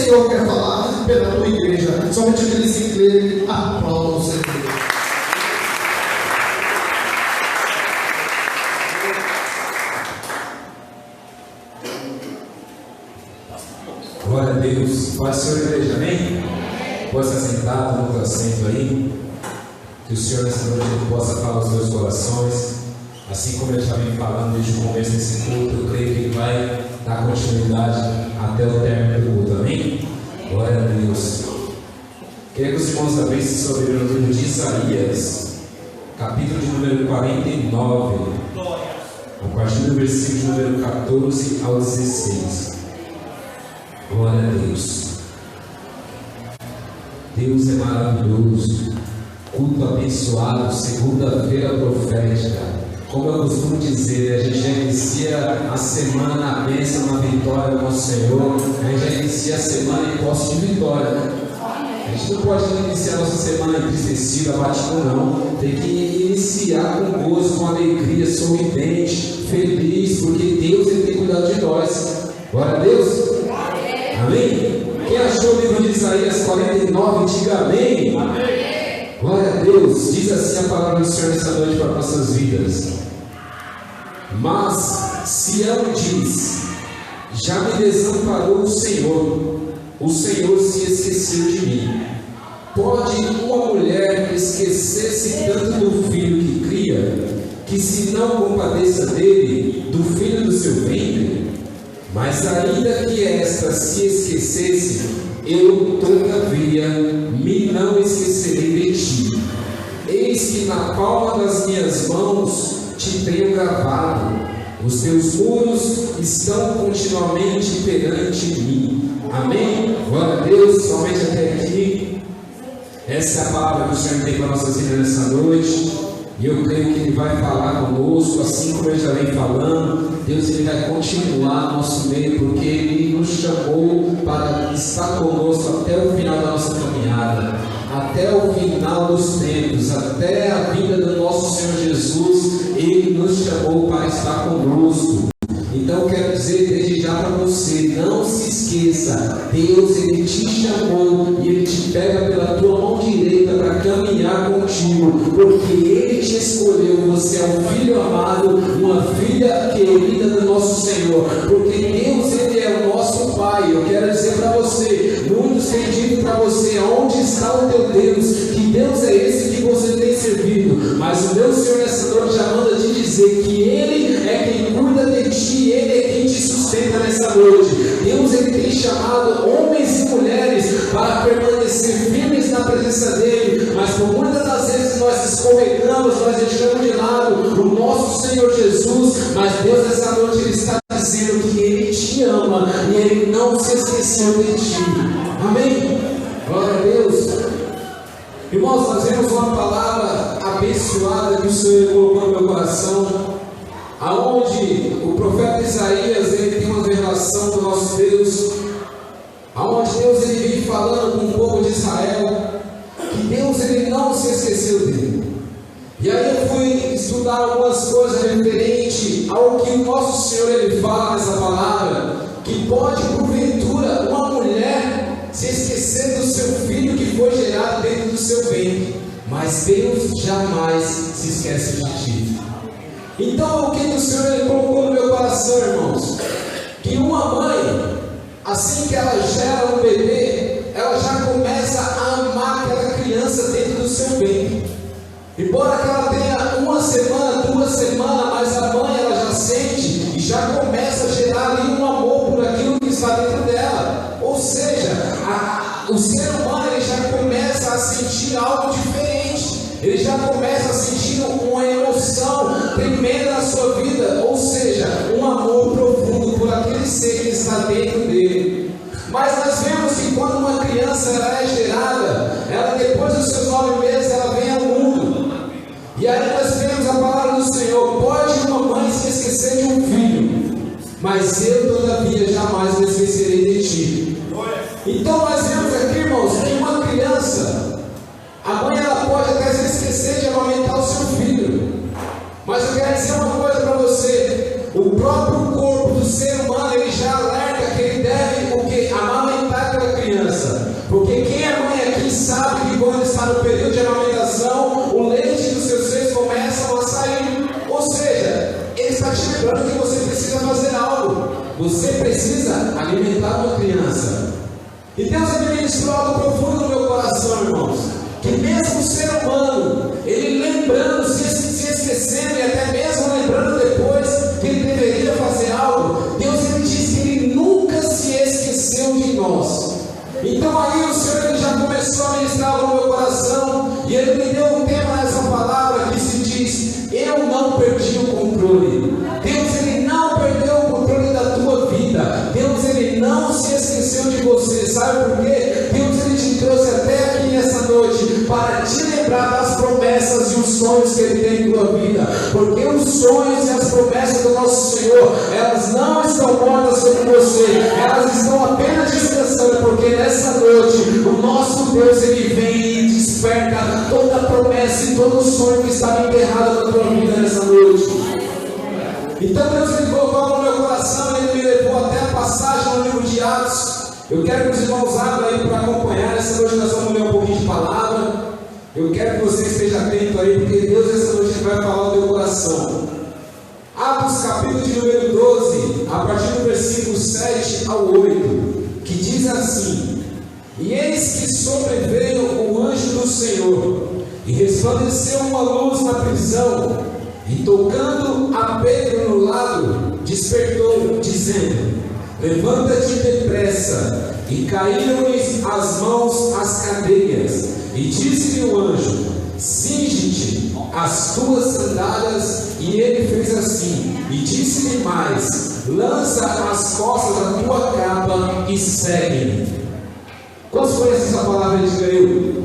Senhor quer falar pela tua igreja. Somente aqueles que crerem, aplaudam o Senhor. Glória a Deus. Paz, Senhor, igreja, amém? Pode estar sentado no teu assento aí. Que o Senhor nessa noite possa falar aos teus corações. Assim como ele já vem falando desde o começo desse culto, eu creio que ele vai dar continuidade até o término do culto, amém? Glória a Deus. Queria que os irmãos abrissem sobre o livro de Isaías, capítulo de número 49, a partir do versículo de número 14 ao 16. Glória a Deus. Deus é maravilhoso. Culto abençoado, segunda-feira profética. Como eu costumo dizer, a gente já inicia a semana na bênção, na vitória do nosso Senhor. A gente já inicia a semana em posse de vitória, né? A gente não pode iniciar a nossa semana entristecida, abatido, não. Tem que iniciar com gozo, com alegria, sorridente, feliz, porque Deus ele tem cuidado de nós. Glória a Deus. Amém? Quem achou o livro de Isaías 49, diga amém. Amém. Glória a Deus. Diz assim a palavra do Senhor nessa noite para nossas vidas. Mas Sião diz: já me desamparou o Senhor se esqueceu de mim. Pode uma mulher esquecer-se tanto do filho que cria, que se não compadeça dele, do filho do seu ventre? Mas ainda que esta se esquecesse, eu todavia me não esquecerei de ti. Eis que na palma das minhas mãos te tenho gravado, os teus muros estão continuamente perante mim. Amém? Glória a Deus. Somente até aqui. Essa é a palavra que o Senhor tem para nossas vidas nessa noite. E eu creio que Ele vai falar conosco, assim como Ele já vem falando. Deus ele vai continuar no nosso meio, porque Ele nos chamou para estar conosco até o final da nossa caminhada, até o final dos tempos, até a vinda do nosso Senhor Jesus. Ele nos chamou para estar conosco. Então eu quero dizer desde já para você, não se esqueça, Deus ele te chamou e Ele te pega pela tua mão direita para caminhar contigo, porque Ele te escolheu. Você é um filho amado, uma filha querida do nosso Senhor, porque Deus ele é o nosso Pai. Eu quero dizer para você, muitos têm dito para você: onde está o teu Deus? Que Deus é esse que você tem servido? Mas o meu Senhor nessa noite já manda te dizer que Ele é quem cuida de ti, Ele é quem te sustenta nessa noite. Deus ele tem chamado homens e mulheres para permanecer firmes na presença dEle, mas por muitas das vezes nós escorregamos, nós deixamos de lado o nosso Senhor Jesus. Mas Deus nessa noite ele está dizendo que Ele te ama e Ele não se esqueceu de ti. Amém? Glória a Deus. Irmãos, nós vemos uma palavra abençoada que o Senhor colocou no meu coração, aonde o profeta Isaías ele tem uma revelação do nosso Deus, aonde Deus ele vem falando com o povo de Israel que Deus ele não se esqueceu dele. E aí eu fui estudar algumas coisas referente ao que o nosso Senhor ele fala nessa palavra, que pode porventura uma mulher se esquecer do seu filho que foi gerado dentro do seu ventre, mas Deus jamais se esquece de ti. Então o que o Senhor ele colocou no meu coração, irmãos? Que uma mãe, assim que ela gera um bebê, ela já começa a amar aquela criança dentro do seu ventre. Embora que ela tenha uma semana, 2 semanas, mas a mãe ela já sente e já começa a gerar ali um amor por aquilo que está dentro dela. Ou seja, o ser humano ele já começa a sentir algo diferente. Ele já começa a sentir uma emoção tremenda na sua vida, ou seja, um amor profundo por aquele ser que está dentro dele. Mas nós vemos que quando uma criança ela é gerada, ela depois dos seus 9 meses ela vem ao mundo. E aí nós vemos a palavra do Senhor: pode uma mãe se esquecer de um filho, mas eu todavia jamais me esquecerei de ti. Então nós vemos aqui, irmãos, que uma criança, a mãe ela pode até se esquecer de amamentar o seu filho, mas eu quero dizer uma coisa para você: o próprio corpo do ser humano ele já alerta que ele deve amamentar aquela criança, porque quem é mãe aqui sabe que quando está no período de amamentação, o leite dos seus seios começa a sair. Ou seja, ele está te lembrando que você precisa fazer algo. Você precisa alimentar uma criança. E Deus ministrou algo profundo no meu coração, irmãos. Que mesmo o ser humano, ele lembrando, se esquecendo e até mesmo lembrando depois que ele deveria fazer algo, Deus ele diz que ele nunca se esqueceu de nós. Então aí o Senhor ele já começou a ministrar algo no meu coração e ele me deu um tema nessa palavra que se diz: eu não perdi o controle. Deus ele não perdeu o controle da tua vida. Deus ele não se esqueceu de você. Sabe por quê? Deus ele te trouxe até aqui nessa noite para te lembrar das promessas e os sonhos que ele tem em tua vida. Porque os sonhos e as promessas do nosso Senhor, elas não estão mortas sobre você, elas estão apenas descansando, porque nessa noite o nosso Deus ele vem e desperta toda a promessa e todo o sonho que estava enterrado na tua vida nessa noite. Então Deus me colocou algo no meu coração e ele me levou até a passagem no livro de Atos. Eu quero que os irmãos abram aí para acompanhar. Essa noite nós vamos ler um pouquinho de palavra. Eu quero que você esteja atento aí, porque Deus essa noite vai falar do teu coração. Atos capítulo de número 12, a partir do versículo 7 ao 8, que diz assim: e eis que sobreveio o anjo do Senhor, e resplandeceu uma luz na prisão, e tocando a Pedro no lado, despertou, dizendo: levanta-te depressa. E caíram-lhes as mãos as cadeias. E disse-lhe o anjo: cinge-te as tuas sandálias. E ele fez assim. E disse-lhe mais: lança as costas da tua capa e segue-me. Quantos conhecem essa palavra? Diga eu.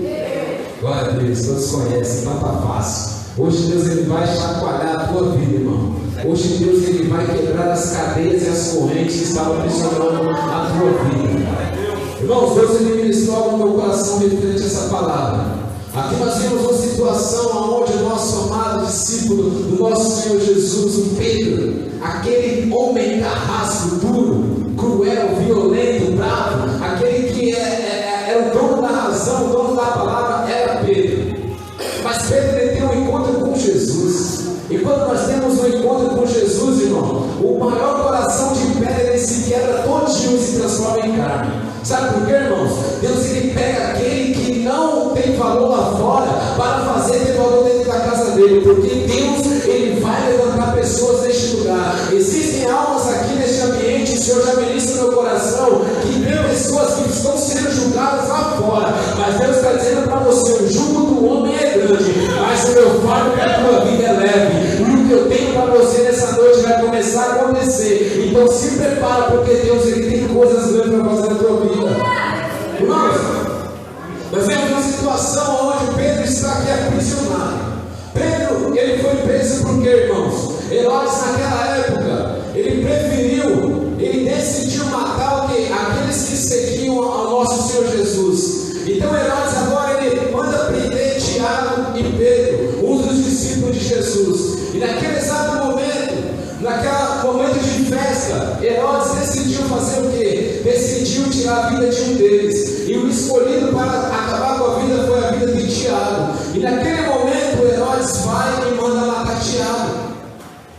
Glória a Deus, todos conhecem, não está fácil. Hoje Deus ele vai chacoalhar a tua vida, irmão. Hoje Deus ele vai quebrar as cadeias e as correntes que estavam aprisionando a tua vida. Irmãos, Deus ele ministrou algo no meu coração referente a essa palavra. Aqui nós vimos uma situação onde o nosso amado discípulo do nosso Senhor Jesus, o Pedro, aquele homem carrasco, duro, cruel, violento, bravo, aquele que era o dono da razão, o dono da palavra, era Pedro. Mas Pedro ele tem um encontro com Jesus. E quando nós temos um encontro com Jesus, irmão, o maior coração de pedra ele se quebra todinho e se transforma em carne. Sabe por quê, irmãos? Deus ele pega aquele que não tem valor lá fora para fazer ter valor dentro da casa dele, porque Deus ele vai levantar pessoas neste lugar. Existem almas aqui neste ambiente, o Senhor já ministra no meu coração, que tem pessoas que estão sendo julgadas lá fora, mas Deus está dizendo para você: o jugo do homem é grande, mas o meu fardo para a tua vida é leve. E o que eu tenho para você nessa noite vai começar a acontecer. Então se prepara, porque Deus ele tem coisas grandes para fazer na tua vida. Irmãos, nós vemos uma situação onde Pedro está aqui aprisionado. Pedro, ele foi preso por quê, irmãos? Herodes naquela época, ele preferiu, ele decidiu matar o quê? Aqueles que seguiam ao nosso Senhor Jesus. Então Herodes agora ele manda prender Tiago e Pedro, um dos discípulos de Jesus. E naquele exato momento, naquele momento de festa, Herodes decidiu fazer o quê? Decidiu tirar a vida de um deles. E o escolhido para acabar com a vida foi a vida de Tiago. E naquele momento Herodes vai e manda matar Tiago.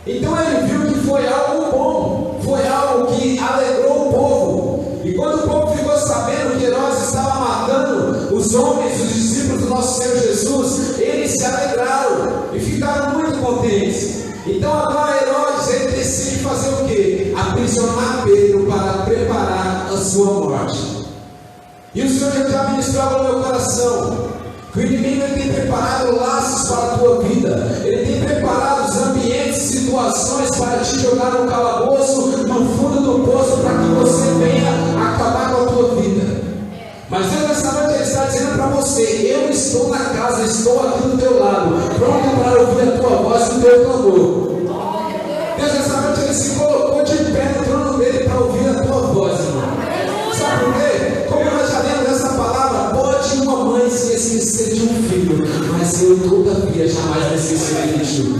Então ele viu que foi algo bom, foi algo que alegrou o povo. E quando o povo ficou sabendo que Herodes estava matando os homens, os discípulos do nosso Senhor Jesus, eles se alegraram e ficaram muito contentes. Então agora Herodes ele decide fazer o quê? Aprisionar Pedro para preparar a sua morte. E o Senhor já ministrou no meu coração que o inimigo ele tem preparado laços para a tua vida. Ele tem preparado os ambientes, situações para te jogar no calabouço, no fundo do poço, para que você venha acabar com a tua vida. Mas Deus nessa noite ele está dizendo para você: eu estou na casa, estou aqui do teu lado, pronto para ouvir a tua voz e o teu clamor. Deus nessa noite ele se colocou de pé no trono dele para ouvir a tua voz, irmão. Sabe por quê? Como nós já lemos essa palavra, pode uma mãe se esquecer de um filho, mas eu todavia jamais me esquecerei de ti.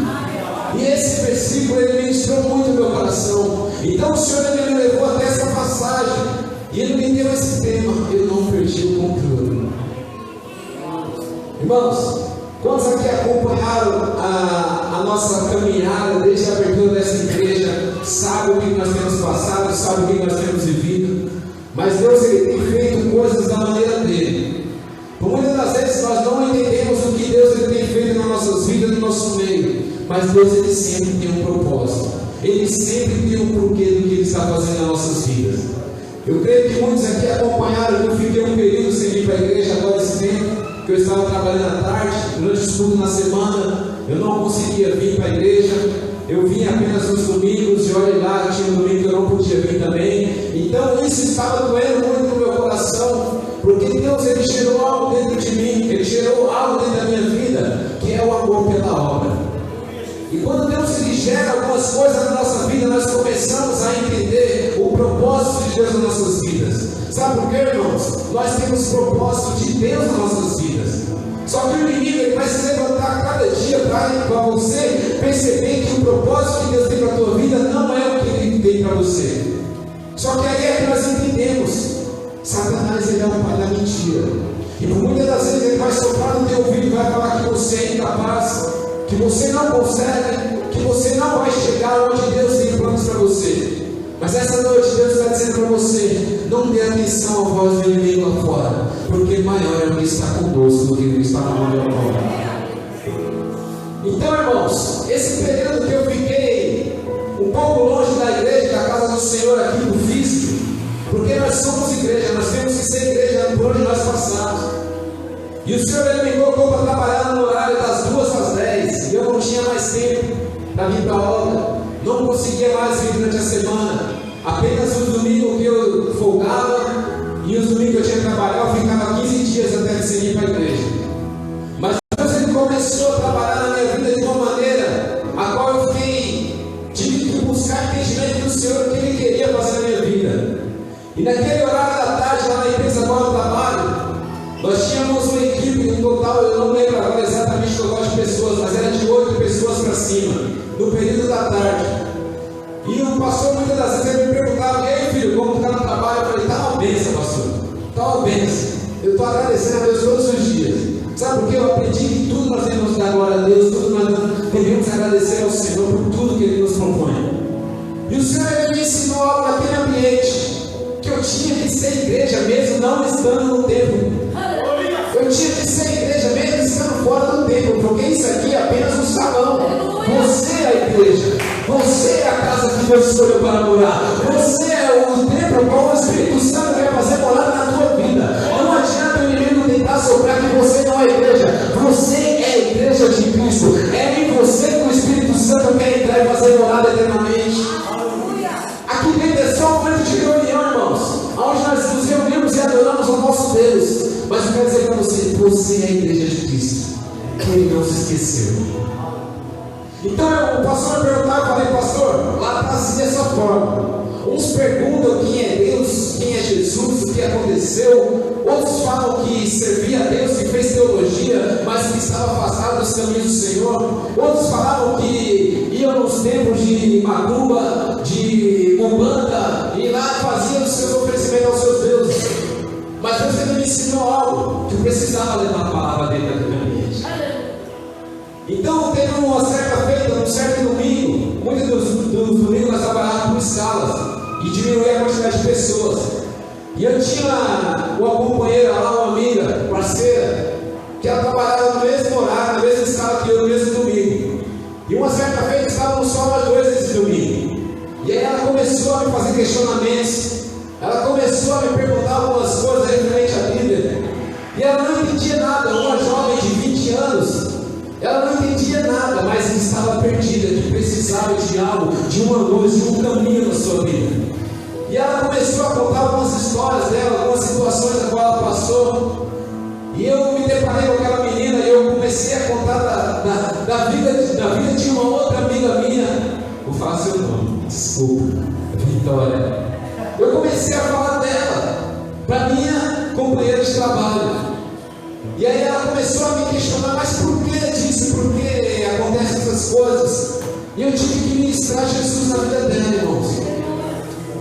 E esse versículo ele ministrou muito no meu coração. Então o Senhor ele me levou até essa passagem e ele me deu esse tema: eu não Irmãos, quantos aqui acompanharam a nossa caminhada desde a abertura dessa igreja, sabem o que nós temos passado, sabem o que nós temos vivido, mas Deus ele tem feito coisas da maneira dele. Por muitas das vezes nós não entendemos o que Deus ele tem feito nas nossas vidas, no nosso meio, mas Deus ele sempre tem um propósito, ele sempre tem um porquê do que ele está fazendo nas nossas vidas. Eu creio que muitos aqui acompanharam que eu fiquei um período sem ir para a igreja agora esse tempo, que eu estava trabalhando à tarde, durante o estudo na semana, eu não conseguia vir para a igreja, eu vinha apenas nos domingos, e olha lá, tinha um domingo que eu não podia vir também, então isso estava doendo muito no meu coração, porque Deus ele gerou algo dentro de mim, ele gerou algo dentro da minha vida, que é o amor pela obra. E quando Deus ele gera algumas coisas na nossa vida, nós começamos a entender o propósito de Deus nas nossas vidas. Sabe por quê, irmãos? Nós temos propósito de Deus nas nossas vidas. Só que o inimigo ele vai se levantar cada dia para você perceber que o propósito que Deus tem para a tua vida não é o que ele tem para você. Só que aí é que nós entendemos. Satanás ele é o pai da mentira. E por muitas das vezes ele vai soprar no teu ouvido e vai falar que você é incapaz, que você não consegue, que você não vai chegar onde Deus tem planos para você. Mas essa noite Deus está dizendo para você: não dê atenção à voz do inimigo lá fora, porque maior é o que está conosco do que o que está no mundo lá fora. Então, irmãos, esse período que eu fiquei um pouco longe da igreja, da casa do Senhor aqui no físico, porque nós somos igreja, nós temos que ser igreja por onde nós passamos. E o Senhor ele me colocou para trabalhar no horário das 2 às 10, e eu não tinha mais tempo para vir para a obra, não conseguia mais vir durante a semana, apenas os domingos que eu folgava, e os domingos que eu tinha que trabalhar, eu ficava 15 dias até de ir para a igreja. Mas Deus ele começou a trabalhar na minha vida de uma maneira a qual eu tive que buscar entendimento do Senhor, o que Ele queria fazer na minha vida. E naquele horário da tarde, lá na empresa qual eu trabalho, nós tínhamos uma equipe, no total, eu não lembro agora exatamente o total de pessoas, mas era de 8 pessoas para cima, no período da tarde. E o pastor muitas das vezes me perguntava: e aí filho, como está no trabalho? Eu falei: está uma bênção, pastor, está uma bênção. Eu estou agradecendo a Deus todos os dias. Sabe por quê? Eu aprendi que tudo nós devemos dar glória a Deus, tudo nós devemos agradecer ao Senhor por tudo que Ele nos propõe. E o Senhor ele me ensinou algo naquele ambiente, que eu tinha que ser igreja mesmo não estando no templo. Eu tinha que ser igreja mesmo estando fora do templo, porque isso aqui é apenas um salão. Você é a igreja, você é a casa que Deus escolheu para morar, você é o templo qual o Espírito Santo quer fazer morada na tua vida. Não adianta o inimigo tentar soprar que você não é igreja, você é a igreja de Cristo, é em você que o Espírito Santo quer entrar e fazer morada eternamente. Aqui dentro é só um momento de reunião, irmãos, onde nós nos reunimos e adoramos ao nosso Deus. Mas eu quero dizer para você: você é a igreja de Cristo, que Ele não se esqueceu. Então o pastor me perguntava, eu falei: pastor, lá está assim dessa forma. Uns perguntam quem é Deus, quem é Jesus, o que aconteceu. Outros falam que servia a Deus, que fez teologia, mas que estava afastado dos caminhos do Senhor. Outros falavam que iam nos templos de macumba, de umbanda, e lá faziam os seus oferecimentos aos seus deuses. Mas Deus me ensinou algo, que eu precisava levar a palavra dentro daquele ambiente. Então teve uma certa feita, um certo domingo, muitos dos domingos nós trabalhávamos por escalas, e diminuía a quantidade de pessoas. E eu tinha uma companheira lá, uma amiga, parceira, que ela trabalhava no mesmo horário, na mesma escala que eu, no mesmo domingo. E uma certa feita estávamos só nós dois esse domingo. E aí ela começou a me fazer questionamentos. Ela começou a me perguntar algumas coisas referente à Bíblia. E ela não entendia nada. Uma jovem de 20 anos, ela não entendia nada, mas estava perdida, que precisava de algo, de uma luz, de um caminho na sua vida. E ela começou a contar algumas histórias dela, algumas situações na qual ela passou. E eu me deparei com aquela menina e eu comecei a contar da vida de uma outra amiga minha. Vou falar seu nome, desculpa, Vitória. Eu comecei a falar dela para minha companheira de trabalho. E aí ela começou a me questionar: mas por que disso? Por que acontecem essas coisas? E eu tive que ministrar Jesus na vida dela, irmãos.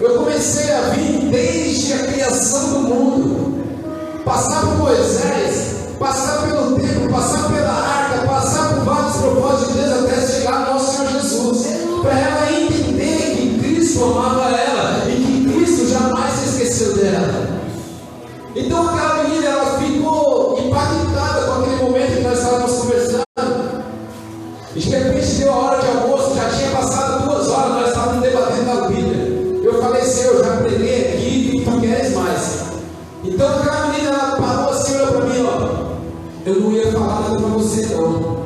Eu comecei a vir desde a criação do mundo, passar por Moisés, passar pelo templo, passar Então aquela menina, ela ficou impactada com aquele momento que nós estávamos conversando. E de repente deu a hora de almoço, já tinha passado 2 horas, nós estávamos debatendo a Bíblia. Eu falei, Senhor, já preguei aqui e tu queres mais. Então aquela menina, ela parou assim, olhou para mim, ó. Eu não ia falar nada para você não.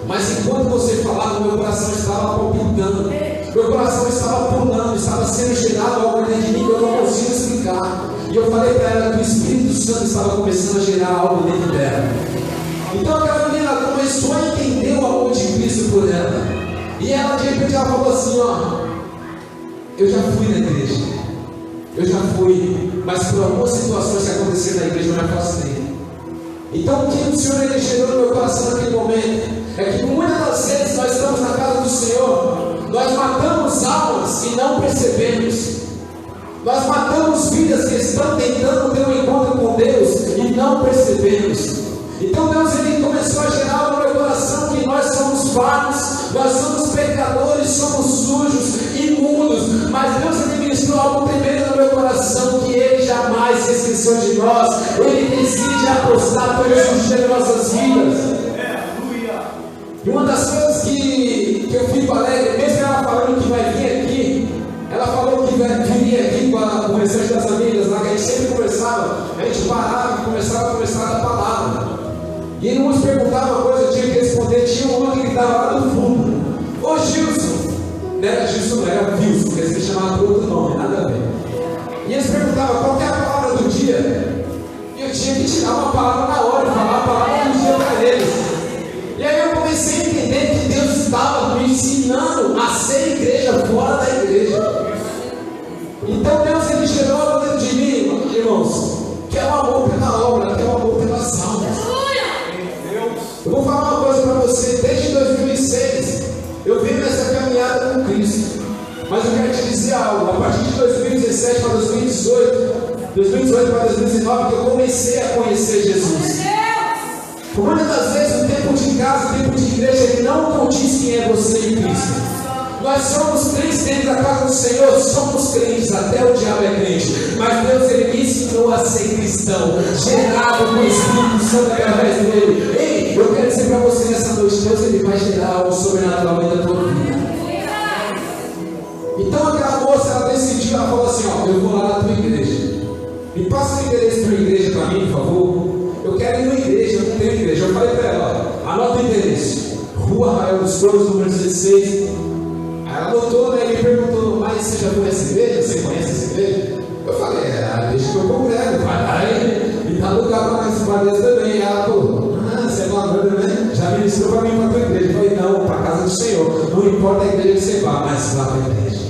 Mas enquanto você falava, meu coração estava palpitando. Meu coração estava pulando, estava sendo gerado algo dentro de mim que eu não consigo explicar. E eu falei para ela que o Espírito Santo estava começando a gerar algo dentro dela. Então aquela menina começou a entender o amor de Cristo por ela. E ela de repente ela falou assim, ó, eu já fui na igreja, eu já fui, mas por algumas situações que aconteceram na igreja eu me afastei. Então o que o Senhor ele gerou no meu coração naquele momento é que muitas das vezes nós estamos na casa do Senhor, nós matamos almas e não percebemos. Nós matamos vidas que estão tentando ter um encontro com Deus e não percebemos. Então Deus ele começou a gerar no meu coração que nós somos falhos, nós somos pecadores, somos sujos, imundos, mas Deus ele ministrou algo tremendo no meu coração, que Ele jamais se esqueceu de nós. Ele decide apostar todos os dias em nossas vidas. E uma das coisas que eu fico alegre, mesmo ela falando que vai vir aqui, ela falou que viria aqui com o restante das amigas lá, que a gente sempre conversava, a gente parava e começava a conversar da palavra. E uns perguntavam uma coisa, eu tinha que responder, tinha uma que estava lá no fundo. Ô Gilson, não era Gilson, não era Wilson, porque eles me chamavam por outro nome, nada a ver. E eles perguntavam qual que é a palavra do dia. E eu tinha que tirar uma palavra na hora, falar a palavra do dia para eles. E aí eu comecei a entender que Deus estava me ensinando a ser igreja fora da igreja. Então Deus ele gerou dentro de mim, irmãos, que é o amor pela obra, que é o amor pelas almas. Eu vou falar uma coisa para você, desde 2006 eu venho nessa caminhada com Cristo. Mas eu quero te dizer algo, a partir de 2017 para 2018 para 2019, que eu comecei a conhecer Jesus. Por muitas das vezes o tempo de casa, o tempo de igreja, ele não condiz quem é você em Cristo. Nós somos crentes dentro da casa do Senhor, somos crentes, até o diabo é crente, mas Deus ele me ensinou a ser cristão, gerado com o Espírito Santo através dele. Ei, eu quero dizer para você nessa noite, Deus ele vai gerar algo sobrenaturalmente da tua vida. Então aquela moça, ela decidiu, ela falou assim, ó, eu vou lá na tua igreja, me passa o endereço da tua igreja para mim, por favor. Eu quero ir na igreja, eu não tenho igreja. Eu falei para ela, ó, anota o endereço, Rua Arraial dos Couros, número 16. Ela anotou, né, e me perguntou, mas você já conhece a igreja? Você conhece essa igreja? Eu falei, deixa que eu congrego, vai lá e dá lugar para participar desse também. Ela falou, você é uma banda, né? Já ministrou para mim para a tua igreja. Eu falei, não, para a casa do Senhor. Não importa a igreja que você vá, mas vá para a igreja.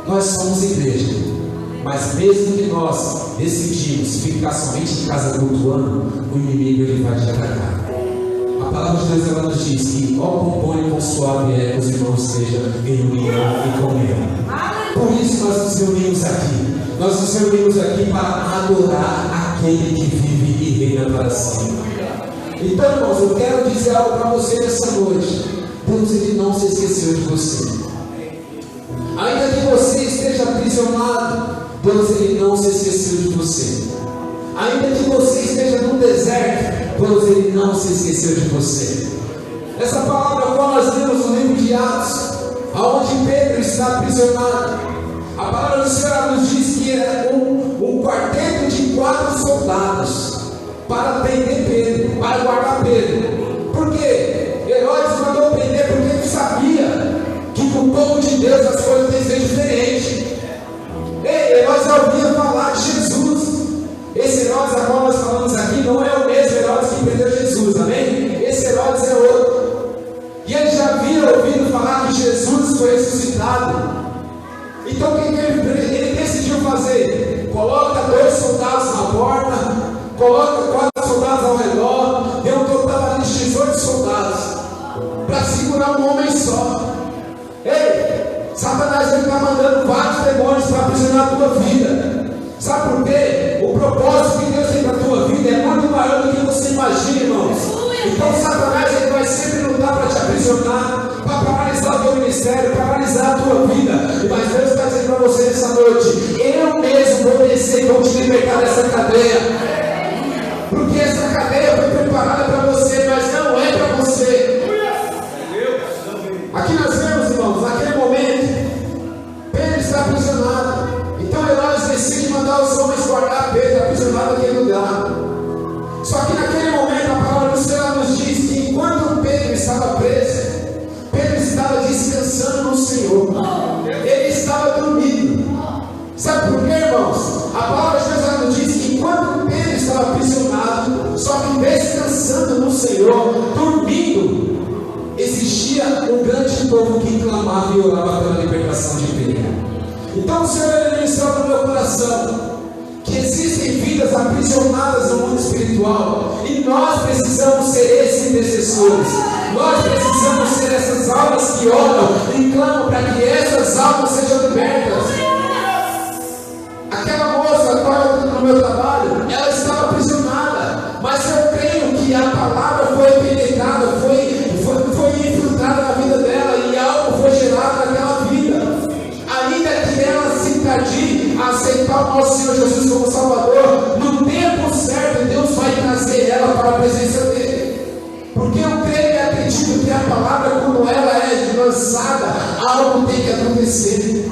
Nós somos igreja, mas mesmo que nós decidimos ficar somente em casa cultuando, o inimigo ele vai te atacar. A palavra de Deus ela nos diz que ó compõe com suave é que os irmãos estejam em união e comunhão. Por isso nós nos reunimos aqui. Nós nos reunimos aqui para adorar aquele que vive e reina para sempre. Então, irmãos, eu quero dizer algo para você nessa noite. Deus ele não se esqueceu de você. Ainda que você esteja aprisionado, Deus ele não se esqueceu de você. Ainda que você esteja no deserto, Deus ele não se esqueceu de você. Essa palavra qual nós lemos no livro de Atos, aonde Pedro está aprisionado, a palavra do Senhor nos diz que é um quarteto de 4 soldados para prender Pedro, para guardar Pedro. Por quê? Herodes mandou prender porque ele sabia que com o povo de Deus as coisas têm que ser diferentes. Ei, Herodes ouvia falar de Jesus. Esse Herodes a qual nós falamos aqui não é o mesmo Herodes que prendeu Jesus, amém? Esse Herodes é outro. E ele já havia ouvido falar que Jesus foi ressuscitado. Então o que ele decidiu fazer? Coloca 2 soldados na porta, coloca 4 soldados ao redor, deu um total de 18 soldados para segurar um homem só. Ei, Satanás está mandando vários demônios para aprisionar a tua vida. Sabe por quê? O propósito que Deus tem para a tua vida é muito maior do que você imagina, irmãos. Então Satanás ele vai sempre lutar para te aprisionar, para paralisar paralisar o teu ministério, paralisar a tua vida. Mas Deus está dizendo para você nessa noite: eu mesmo vou descer e vou te libertar dessa cadeia. Porque essa cadeia foi preparada para você, mas não é para você. Aqui nós vemos, irmãos, naquele momento, Pedro está aprisionado. Então Herodes decide mandar os homens guardar Pedro aprisionado naquele lugar. Só que naquele momento a palavra do Senhor nos diz que enquanto Pedro estava preso, Pedro estava descansando no Senhor. Ele estava dormindo. Sabe por quê, irmãos? A palavra de Deus nos diz que enquanto Pedro estava aprisionado, só que descansando no Senhor, dormindo, existia um grande povo que clamava e orava pela libertação de Pedro. Então o Senhor ministrou no meu coração que existem vidas aprisionadas no mundo espiritual, e nós precisamos ser esses intercessores. Nós precisamos ser essas almas que oram e clamam para que essas almas sejam libertas. Aquela moça no meu trabalho, ela estava aprisionada, mas eu creio que a palavra foi penetrada, foi infiltrada na vida dela, e algo foi gerado naquela vida. Ainda que ela se encardir a aceitar o nosso Senhor Jesus como Salvador, no tempo certo Deus vai trazer ela para a presença dele. Porque eu creio e acredito que a palavra, quando ela é lançada, algo tem que acontecer.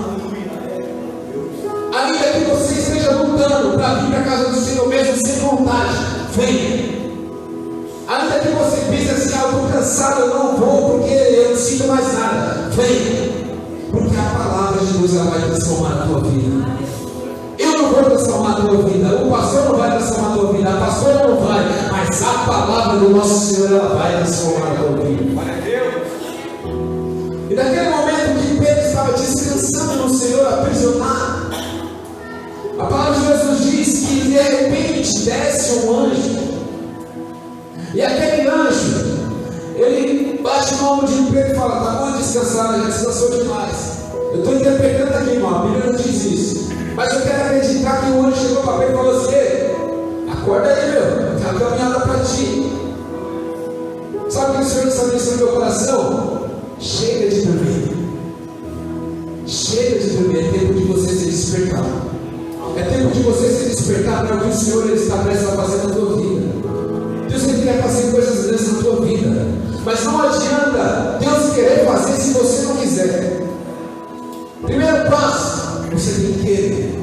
Ainda que você esteja lutando para vir para a casa do Senhor mesmo sem vontade, venha. Ainda que você pense assim: eu estou cansado, eu não vou porque eu não sinto mais nada, venha. Porque a palavra de Deus, ela vai transformar a tua vida. Eu não vou transformar a tua vida, o pastor não vai transformar a tua vida, a pastora não vai, mas a palavra do nosso Senhor, ela vai transformar a tua vida. E naquele momento que Pedro estava descansando no Senhor, aprisionado, a palavra de Deus nos diz que de repente desce um anjo, e aquele anjo, ele bate no ombro de Pedro e fala: está bom descansar, já descansou demais. Eu estou interpretando aqui, irmão, a Bíblia não diz isso, mas eu quero acreditar que o anjo chegou para Pedro e falou assim: acorda aí, meu, tem uma caminhada para ti. Sabe o que o Senhor está dizendo no meu coração? Chega de dormir. Chega de dormir, é tempo de você se despertar. É tempo de você se despertar para o que o Senhor ele está prestes a fazer na tua vida. Deus ele quer fazer coisas grandes na tua vida, mas não adianta Deus querer fazer se você não quiser. Primeiro passo, você tem que querer.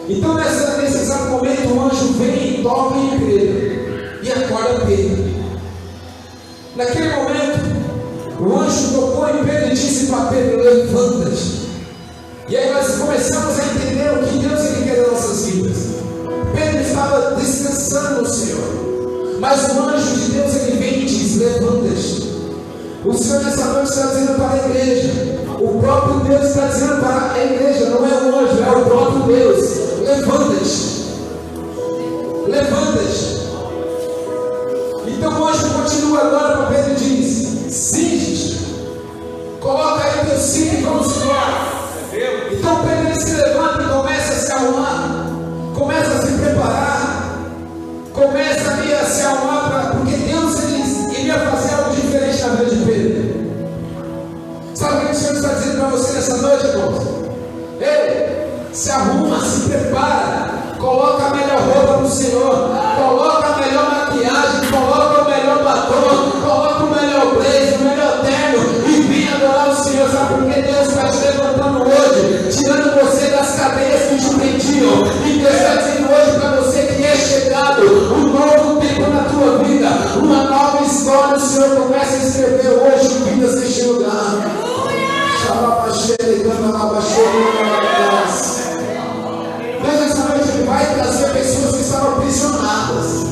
Então nesse exato momento o anjo vem e toca em Pedro e acorda Pedro. Naquele momento o anjo tocou em Pedro e disse para Pedro: levanta-te. E aí nós começamos a entender o que Deus ele quer das nossas vidas. Pedro estava descansando no Senhor, mas o anjo de Deus ele vem e diz: levanta-te. O Senhor nessa noite está dizendo para a igreja, o próprio Deus está dizendo para a igreja, não é o anjo, é o próprio Deus: levanta-te. Levanta-te. Então o anjo continua agora para Pedro e diz: cinge-te, coloca aí teu cinto e vamos embora. Então Pedro ele se levanta e começa a se arrumar, começa a se preparar, começa ali a se arrumar, porque Deus ele iria fazer algo diferente na vida de Pedro. Sabe o que o Senhor está dizendo para você nessa noite, irmãos? Ei, se arruma, se prepara, coloca a melhor roupa para o Senhor, coloca a melhor maquiagem, coloca o melhor batom, coloca o melhor blazer, o melhor terno e vem adorar o Senhor. Sabe por que Deus está te levantando hoje, tirando você das cadeias que te prendiam, e Deus está dizendo hoje para você que é chegado um novo tempo na tua vida, uma nova história. O Senhor começa a escrever hoje vidas neste lugar. Deus essa noite vai trazer pessoas que estavam aprisionadas.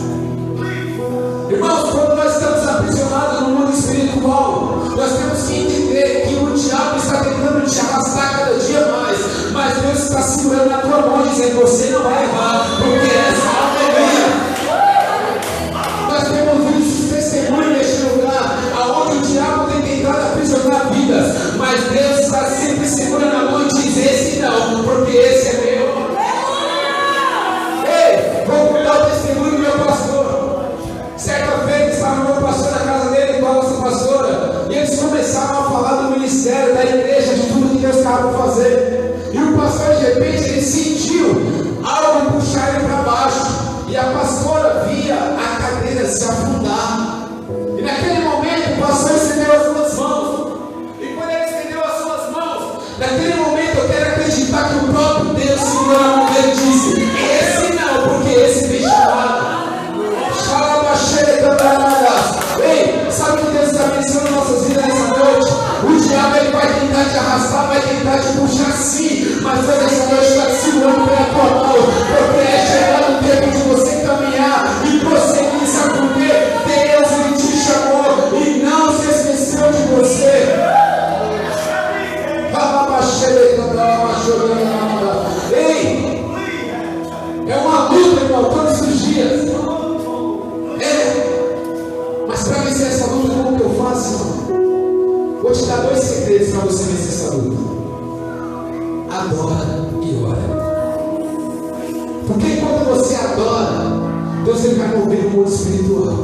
se afundar. E naquele momento o pastor estendeu as suas mãos. E quando ele estendeu as suas mãos, naquele momento eu quero acreditar que o próprio Deus segurou a mão dele e disse: esse não, porque esse tem chamado. Ei, sabe o que Deus está pensando em nossas vidas nessa noite? O diabo ele vai tentar te arrastar, vai tentar te puxar sim, mas Deus essa noite está te segurando pela tua mão, porque é chegado o tempo de você caminhar e prosseguir, sabe por quê? Deus ele te chamou e não se esqueceu de você. Ei, é uma luta, irmão, todos os dias. Mas para vencer essa luta, como que eu faço, irmão? Vou te dar 2 segredos para você vencer essa luta. Adora e ora. Porque enquanto você adora, Deus ele vai mover o mundo espiritual.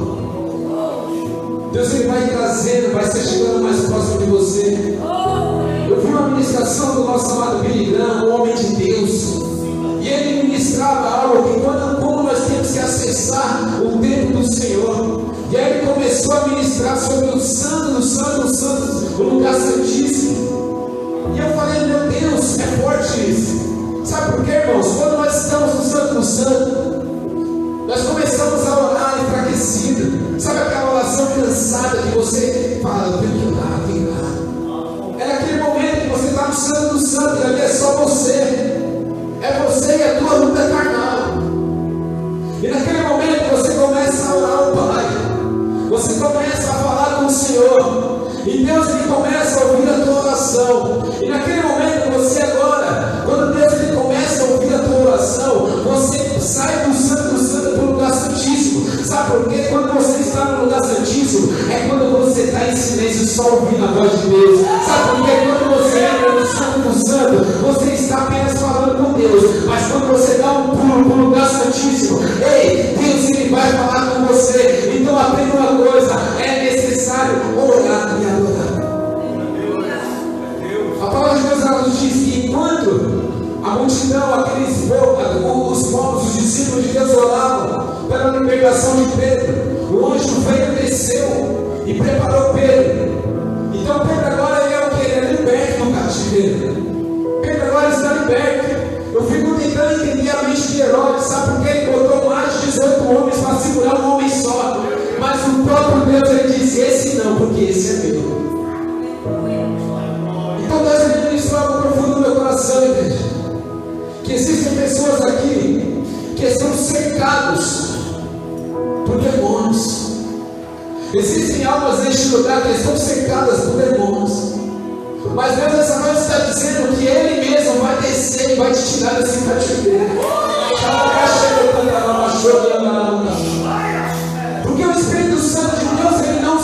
Deus ele vai trazendo, vai ser chegando mais próximo de você. Eu vi uma ministração do nosso amado Billy Graham, um homem de Deus. E ele ministrava algo que como nós temos que acessar o templo do Senhor. E aí ele começou a ministrar sobre o santo dos santos dos santos, o lugar santíssimo. E eu falei, meu Deus, é forte isso. Sabe por quê, irmãos? Quando nós estamos no santo do santo, nós começamos a orar enfraquecido. Sabe aquela oração cansada que você fala, eu tenho que orar, tenho que orar. É naquele momento que você está no santo do santo, e ali é só você. É você e a tua luta carnal. E naquele momento você começa a orar ao Pai. Você começa a falar com o Senhor. E Deus ele começa a ouvir a tua oração. E naquele momento você agora, quando Deus ele começa a ouvir a tua oração, você sai do santo para o lugar santíssimo. Sabe por quê? Quando você está no lugar santíssimo, é quando você está em silêncio só ouvindo a voz de Deus. Sabe por quê? Quando você entra no santo, você está apenas falando com Deus. Mas quando você dá um pulo para o lugar santíssimo, ei, Deus ele vai falar com você. Então aprenda uma coisa, é necessário orar e adorar. A palavra de Deus ela nos diz que enquanto a multidão, os povos, os discípulos de Deus oravam pela libertação de Pedro, o anjo veio e desceu e preparou Pedro. Então Pedro agora ele é o que? Ele é liberto do cativeiro. Pedro agora está liberto. Eu fico tentando entender a mente de Herodes, sabe por quê? Ele botou mais de 18 homens para segurar um homem só. Mas o próprio Deus ele disse: esse não, porque esse é meu. Então Deus ele ministrou algo profundo no meu coração, igreja. Que existem pessoas aqui que estão cercados por demônios. Existem almas neste lugar que estão cercadas por demônios. Mas Deus essa noite está dizendo que Ele mesmo vai descer e vai te tirar desse cativeiro. Porque o Espírito Santo de Deus ele não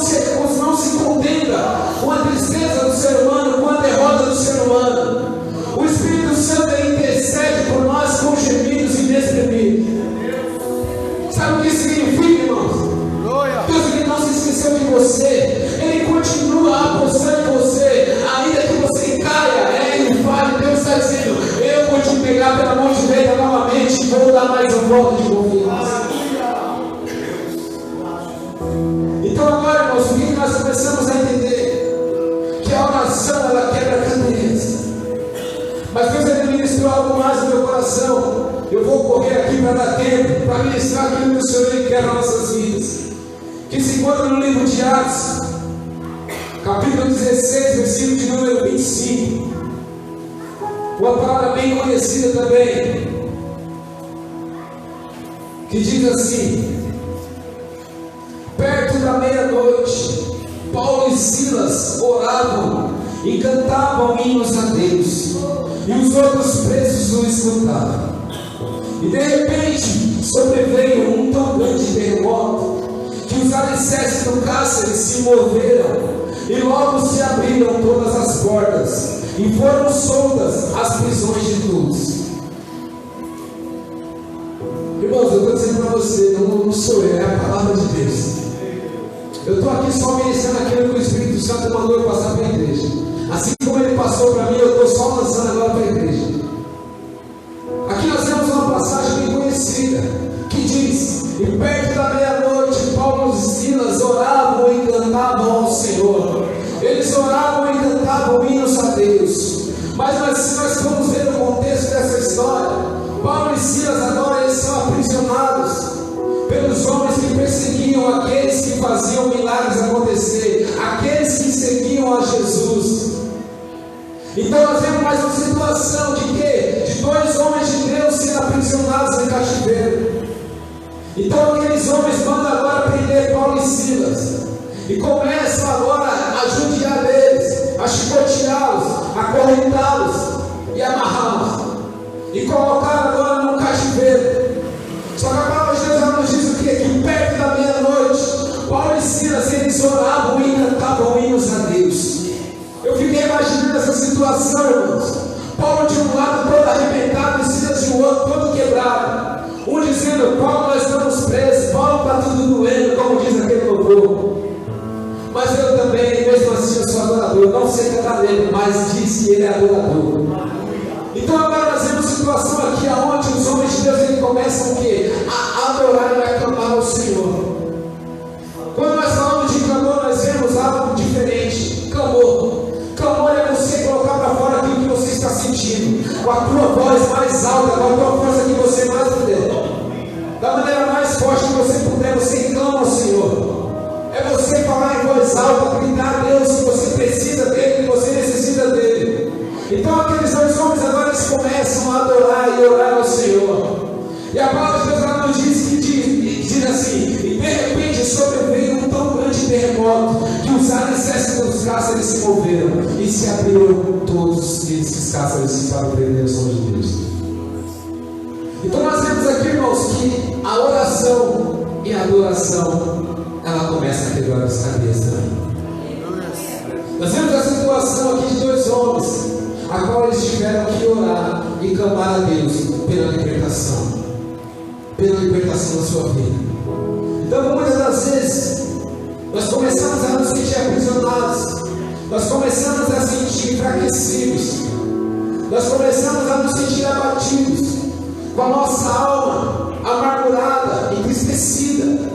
se contenta com a tristeza do ser humano, com a derrota do ser humano. O Espírito Santo ele intercede por nós com gemidos inexprimíveis. Sabe o que isso significa, irmãos? Deus ele não se esqueceu de você. Ele continua apostando em você, ainda que você caia, ele fala. Deus está dizendo: eu vou te pegar pela mão direita novamente e vou dar mais um voto de confiança. Então agora, irmãos, o que nós começamos a entender? Que a oração ela quebra cadeias. Mas Deus ele ministrou algo mais no meu coração. Eu vou correr aqui para dar tempo, para ministrar aquilo que o Senhor ele quer nas nossas vidas. Que se encontra no livro de Atos, capítulo 16, versículo de número 25. Uma palavra bem conhecida também, que diz assim: perto da meia-noite, Paulo e Silas oravam e cantavam hinos a Deus, e os outros presos o escutavam. E de repente sobreveio um tão grande terremoto que os alicerces do cárcere se moveram, e logo se abriram todas as portas, e foram soltas as prisões de todos. Irmãos, eu estou dizendo para você, não sou eu, é a palavra de Deus. Eu estou aqui só ministrando aquilo que o Espírito Santo mandou eu passar para a igreja. Assim como ele passou para mim, eu estou só lançando agora para a igreja. Aqui nós temos uma passagem bem conhecida, que diz: e perto da meia-noite, Paulo Mas se nós formos ver o contexto dessa história, Paulo e Silas agora eles são aprisionados pelos homens que perseguiam aqueles que faziam milagres acontecer, aqueles que seguiam a Jesus. Então nós vemos mais uma situação de quê? De dois homens de Deus sendo aprisionados em cativeiro. Então aqueles homens mandam agora prender Paulo e Silas e começam agora a judiar deles, a chicoteá-los, a acorrentá-los e amarrá-los e colocar agora no cativeiro. Só que a palavra de Deus nos diz o quê? Que perto da meia-noite, Paulo e Silas eles oravam e cantavam hinos a Deus. Eu fiquei imaginando essa situação, irmãos. Paulo de um lado todo arrebentado e Silas de um outro todo quebrado. Um dizendo: Paulo, nós estamos presos, Paulo está tudo doendo, como diz aquele louvor. Mas eu também, mesmo assim, eu sou adorador. Eu não sei cantar dele, mas diz que ele é adorador. Então agora nós vemos situação aqui onde os homens de Deus eles começam o quê? A adorar e a clamar ao Senhor. Quando nós falamos de clamor, nós vemos algo diferente. Clamor. Clamor é você colocar para fora aquilo que você está sentindo, com a tua voz mais alta, com a tua força que você mais puder. Da maneira mais forte que você puder, você clama ao Senhor. É você falar em voz alta, gritar a Deus que você precisa dele, que você necessita dele. Então aqueles dois homens agora eles começam a adorar e orar ao Senhor. E a palavra de Deus nos diz que diz assim: e de repente sobreveio um tão grande terremoto que os alicerces dos cárceres se moveram e se abriram todos esses cárceres para prender os homens de Deus. Então nós vemos aqui, irmãos, que a oração e a adoração ela começa a quebrar as cadeias também. Nós vemos a situação aqui de dois homens, a qual eles tiveram que orar e clamar a Deus pela libertação da sua vida. Então muitas das vezes nós começamos a nos sentir aprisionados, nós começamos a sentir enfraquecidos, nós começamos a nos sentir abatidos, com a nossa alma amargurada, entristecida.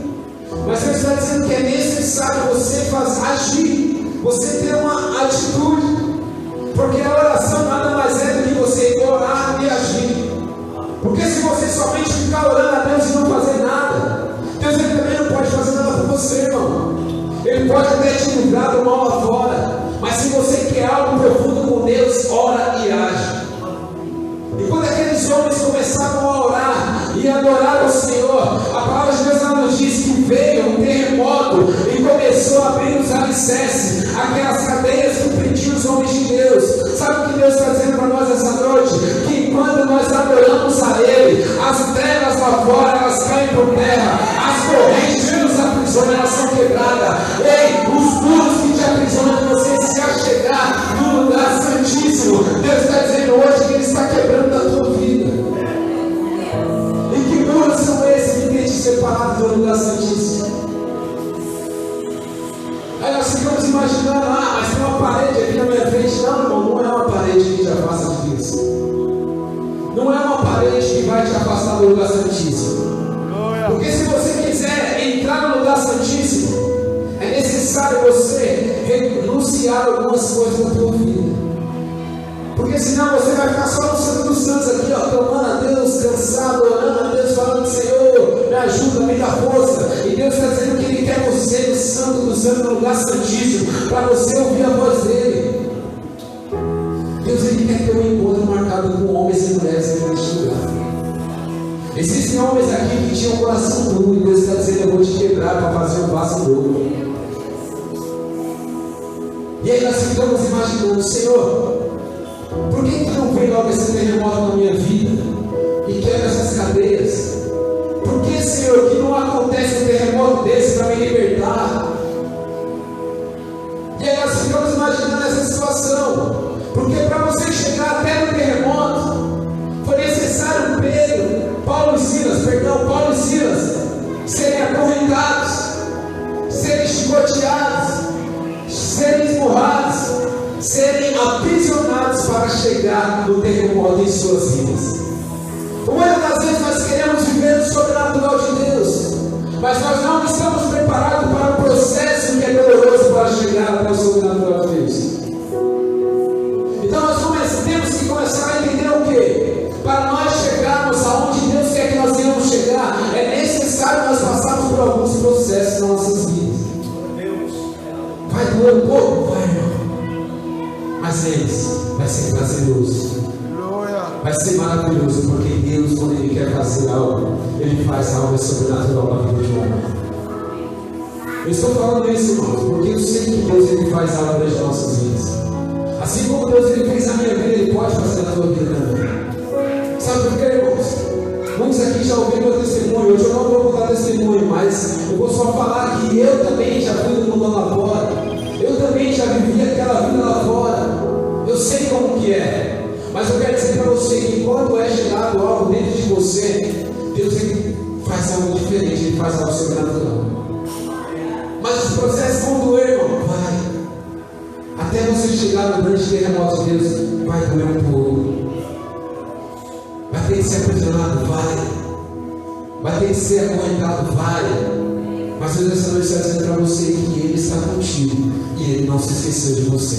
Mas Deus está dizendo que é necessário você agir, você ter uma atitude, porque a oração nada mais é do que você orar e agir. Porque se você somente ficar orando a Deus e não fazer nada, Deus ele também não pode fazer nada por você, irmão. Ele pode até te livrar do mal lá fora, mas se você quer algo profundo com Deus, ora e age. E quando aqueles homens começaram a orar e adorar ao Senhor, a palavra de Deus nos diz que veio um terremoto e começou a abrir os alicerces, aquelas cadeias que prendiam os homens de Deus. Sabe o que Deus está dizendo para nós essa noite? Que quando nós adoramos a Ele, as trevas lá fora elas caem por terra, as correntes que nos aprisionam elas são quebradas. Ei, os muros que te aprisionam, você se achegar no lugar santíssimo. Deus está dizendo hoje que Ele está quebrando a tua vida. E que muros são esses que tem te separado do lugar santíssimo? Aí nós ficamos imaginando: mas tem uma parede aqui na minha frente. Não, irmão, não é uma parede que te afasta de Deus. Não é uma parede que vai te afastar do lugar santíssimo. Porque se você quiser entrar no lugar santíssimo, é necessário você renunciar algumas coisas da tua vida. Porque senão você vai ficar só no Santo dos Santos aqui, clamando a Deus, cansado, orando a Deus, falando: Senhor, me ajuda, me dá força. E Deus está dizendo que Ele quer você no Santo dos Santos, no lugar santíssimo, para você ouvir a voz dEle. Deus Ele quer ter um encontro marcado com homens e mulheres neste lugar. Existem homens aqui que tinham um coração duro e Deus está dizendo: eu vou te quebrar para fazer um vaso novo. E aí nós ficamos imaginando: Senhor, por que não vem logo esse terremoto na minha vida e quebra essas cadeias? Por que, Senhor, que não acontece um terremoto desse para me libertar? E aí nós ficamos imaginando essa situação, porque para você chegar até no terremoto foi necessário Paulo e Silas serem acorrentados, serem chicoteados, serem esmurrados, serem aprisionados para chegar no terremoto em suas vidas. Muitas das vezes nós queremos viver o sobrenatural de Deus, mas nós não estamos preparados para o prazeroso. Vai ser maravilhoso, porque Deus, quando Ele quer fazer algo, Ele faz algo sobrenatural na vida de um homem. Eu estou falando isso, irmãos, porque eu sei que Deus Ele faz algo nas nossas vidas. Assim como Deus Ele fez na minha vida, Ele pode fazer na tua vida também. Sabe por quê, irmãos? Muitos aqui já ouviram meu testemunho. Hoje eu não vou contar testemunho, mas eu vou só falar que eu também já fui no mundo lá fora. Eu também já vivi aquela vida lá fora. Eu sei como que é. Mas eu quero dizer para você que quando é gerado algo dentro de você, Deus Ele faz algo diferente, Ele faz algo sobrenatural. Mas os processos vão doer, irmão. Vai. Até você chegar no grande terremoto de Deus, vai doer um pouco. Vai ter que ser aprisionado, vai. Vai ter que ser acorrentado, vai. Mas Deus essa noite está dizendo para você que Ele está contigo e Ele não se esqueceu de você.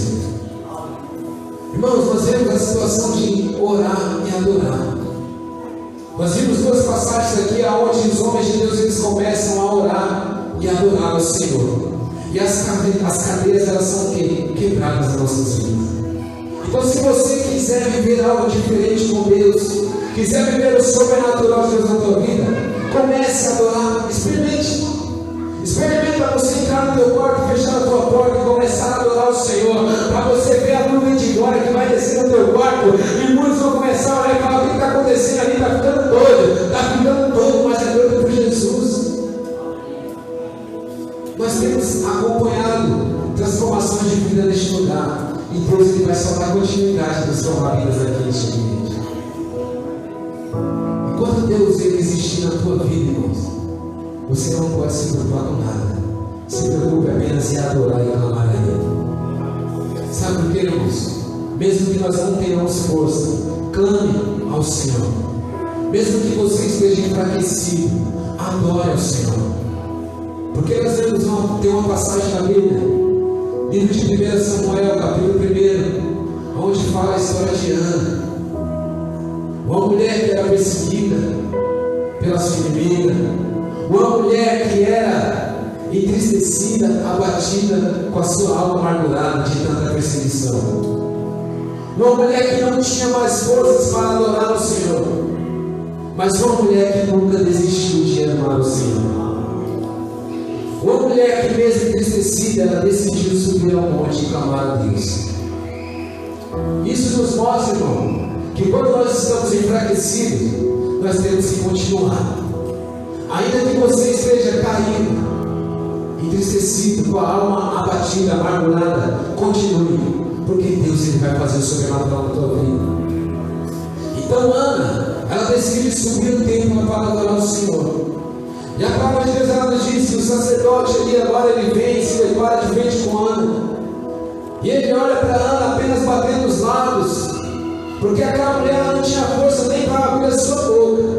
Irmãos, nós vemos a situação de orar e adorar. Nós vimos duas passagens aqui onde os homens de Deus eles começam a orar e adorar ao Senhor. E as cadeias elas são quebradas nas nossas vidas. Então, se você quiser viver algo diferente com Deus, quiser viver o sobrenatural de Deus na tua vida, comece a adorar, experimente. Experimenta você entrar no teu quarto, fechar a tua porta e começar a adorar o Senhor, para você ver a nuvem de glória que vai descer no teu quarto, e muitos vão começar a olhar e falar: o que está acontecendo ali? Está ficando doido, mas é doido por Jesus. Nós temos acompanhado transformações de vida neste lugar, e Deus Ele vai só dar continuidade a transformar vidas aqui neste ambiente. Enquanto Deus Ele existir na tua vida, irmãos, você não pode se preocupar com nada. Se preocupe apenas em adorar e clamar a Ele. Sabe por quê, irmãos? Mesmo que nós não tenhamos força, clame ao Senhor. Mesmo que você esteja enfraquecido, adore ao Senhor. Porque nós temos uma passagem na Bíblia, livro de 1 Samuel, capítulo 1, onde fala a história de Ana, uma mulher que era perseguida pela sua inimiga, uma mulher que era entristecida, abatida, com a sua alma amargurada de tanta perseguição, uma mulher que não tinha mais forças para adorar o Senhor, mas uma mulher que nunca desistiu de amar o Senhor. Uma mulher que, mesmo entristecida, ela decidiu subir ao monte e clamar a Deus. Isso nos mostra, irmão, que quando nós estamos enfraquecidos, nós temos que continuar. Ainda que você esteja caído, entristecido, com a alma abatida, amargurada, continue, porque Deus Ele vai fazer o sobrenatural na tua vida. Então Ana, ela decidiu subir o templo para adorar o Senhor. E a palavra de Deus ela nos diz que o sacerdote ali agora ele vem e se depara de frente com Ana. E ele olha para Ana apenas batendo os lábios, porque aquela mulher ela não tinha força nem para abrir a sua boca.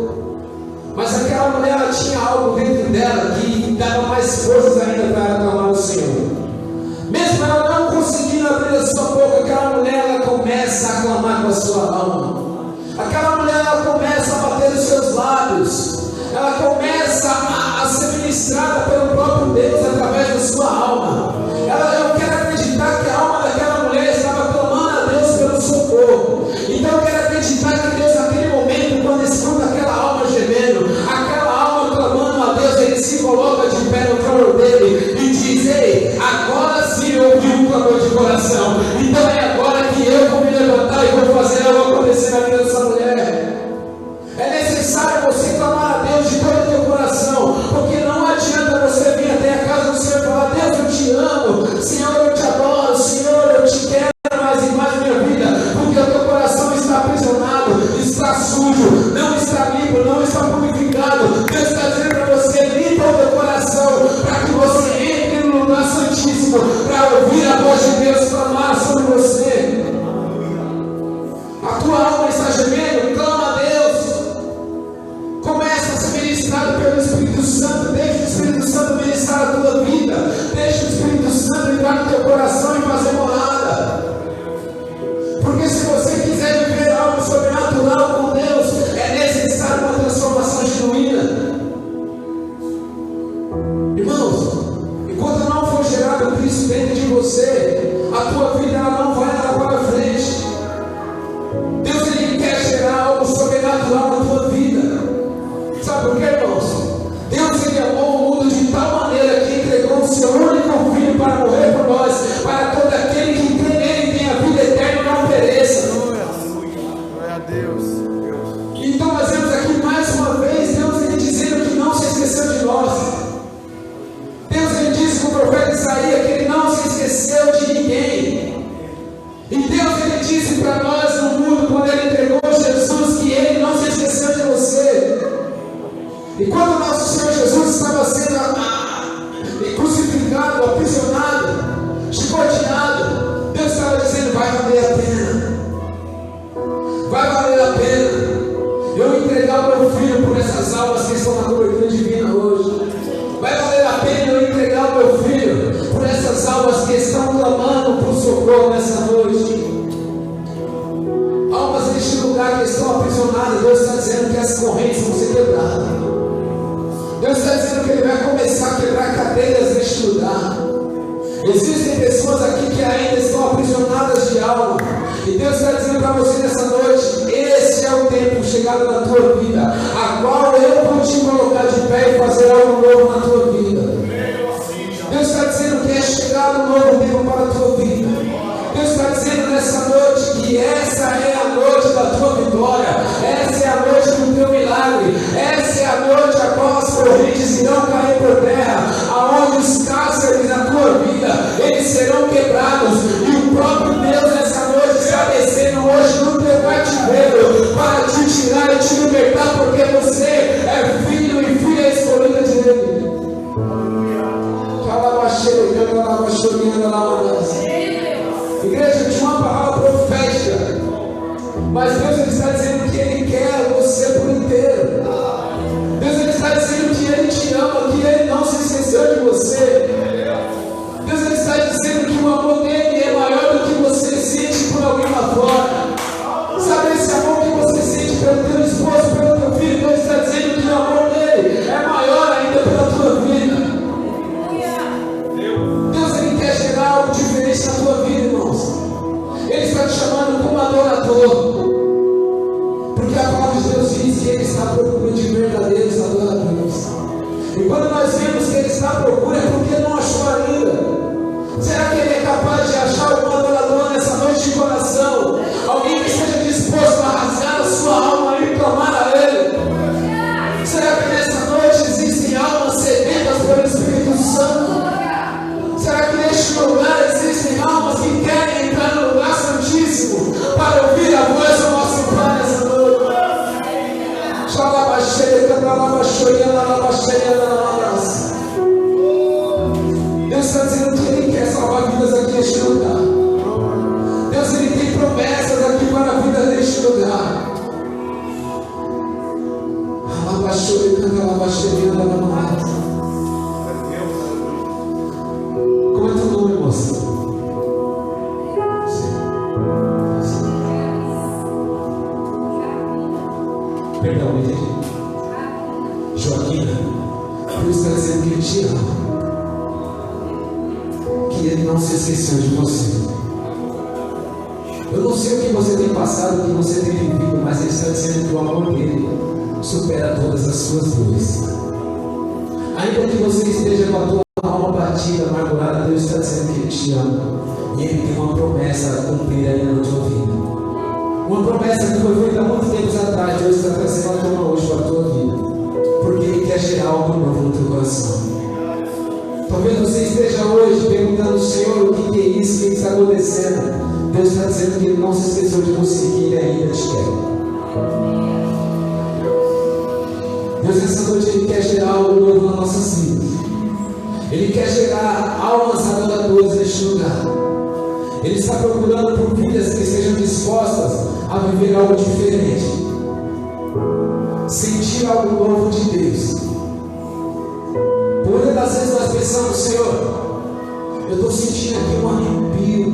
Mas aquela mulher ela tinha algo dentro dela que dava mais forças ainda para ela clamar ao Senhor. Mesmo ela não conseguindo abrir a sua boca, aquela mulher ela começa a clamar com a sua alma. Aquela mulher ela começa a bater os seus lábios. Ela começa a ser ministrada pelo próprio Deus através da sua alma. Eu quero acreditar que a alma daquela mulher estava clamando a Deus pelo socorro. Então eu quero acreditar que Deus naquele momento, quando escuta aquela alma gemendo, aquela alma clamando a Deus, Ele se coloca de pé no trono dele e diz: ei, agora sim eu ouvi um clamor de coração. Então é agora que eu vou me levantar e vou fazer algo acontecer na vida dessa mulher. É necessário você clamar a Deus de todo o teu coração, porque não adianta você Deus, Ele amou o mundo de tal maneira que entregou o seu único Filho para morrer por nós, para todo aquele que crê nele tenha vida eterna e não pereça. Glória a Deus. Então nós vemos aqui mais uma vez Deus Ele dizendo que não se esqueceu de nós. Deus Ele disse com o profeta Isaías que Ele não se esqueceu de ninguém. E Deus Ele disse para nós no mundo, quando Ele entregou Jesus, que Ele não se esqueceu de você. E quando o nosso Senhor Jesus estava sendo crucificado, aprisionado, chicoteado, Deus estava dizendo: vai valer a pena. Vai valer a pena eu entregar o meu filho por essas almas que estão na cobertura divina hoje. Vai valer a pena eu entregar o meu filho por essas almas que estão clamando por socorro nessa noite. Almas neste lugar que estão aprisionadas, Deus está dizendo que as correntes vão ser quebradas. Deus está dizendo que Ele vai começar a quebrar cadeias neste lugar. Existem pessoas aqui que ainda estão aprisionadas de alma. E Deus está dizendo para você nessa noite: esse é o tempo chegado na tua vida, a qual eu vou te colocar de pé e fazer algo novo na tua vida. Deus está dizendo que é chegado um novo tempo para a tua vida. Deus está dizendo nessa noite que essa é a noite da tua vitória, essa é a noite do teu milagre, essa é a noite a qual as correntes irão cair por terra, aonde os cárceres na tua vida, eles serão quebrados, e o próprio Deus nessa noite está descendo hoje no teu cativeiro, para te tirar e te libertar, porque você é filho e filha escolhida dele. Igreja, eu tinha uma palavra profética, mas Deus Ele está dizendo que Ele quer você por inteiro. Deus Ele está dizendo que Ele te ama, que Ele não se esqueceu de você. Deus Ele está dizendo que o amor dele é maior do que você sente por alguém lá fora. Sabe esse amor que você sente pelo teu esposo, pelo teu filho? Deus está dizendo que o amor dele é maior ainda pela tua vida. Deus Ele quer gerar algo diferente na tua vida, irmãos. Ele está te chamando como adorador, porque a palavra de Deus diz que Ele está à procura de verdadeiros adoradores. E quando nós vemos que Ele está à procura, é porque não achou ainda. Será que Ele é capaz de achar algum adorador nessa noite de coração? Alguém que esteja disposto a rasgar a sua alma e clamar a Ele? Será que nessa noite existem almas sedentas pelo Espírito Santo? Será que neste lugar existem almas que querem entrar no lugar santíssimo para ouvir a voz do nosso Pai nessa noite? Deus está dizendo que Ele quer salvar vidas aqui neste lugar. Deus Ele tem promessas aqui para a vida neste lugar. Como é teu nome, moça? Perdão, me entendi. Joaquina. Deus está dizendo que Ele te ama, que Ele não se esqueceu de você. Eu não sei o que você tem passado, o que você tem vivido, mas Ele está dizendo que o amor dele supera todas as suas dores. Ainda que você esteja com a tua alma batida, amargurada, Deus está dizendo que Ele te ama, e Ele tem uma promessa a cumprir ainda na tua vida. Uma promessa que foi feita há muitos tempos atrás. Deus está trazendo a toma hoje para a tua vida, porque Ele quer gerar algo novo no teu coração. Talvez você esteja hoje perguntando: Senhor, o que é isso? O que está acontecendo? Deus está dizendo que Ele não se esqueceu de você, que Ele ainda te quer. Deus, nessa noite, Ele quer gerar algo novo nas nossas vidas. Ele quer gerar almas adoradoras neste lugar. Ele está procurando por vidas que estejam dispostas a viver algo diferente, sentir algo novo de Deus. Muitas das vezes nós pensamos: Senhor, eu estou sentindo aqui um arrepio,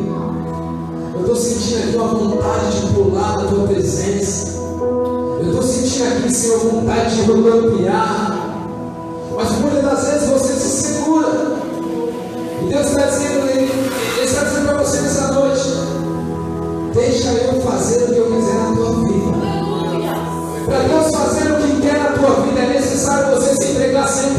eu estou sentindo aqui uma vontade de pular na tua presença, eu estou sentindo aqui, Senhor, vontade de rodopiar, mas muitas das vezes você se segura. E Deus está dizendo, Ele está dizendo para você nessa noite: deixa eu fazer o que eu quiser na tua vida. Para Deus fazer o que quer na tua vida, é necessário você se entregar 100%.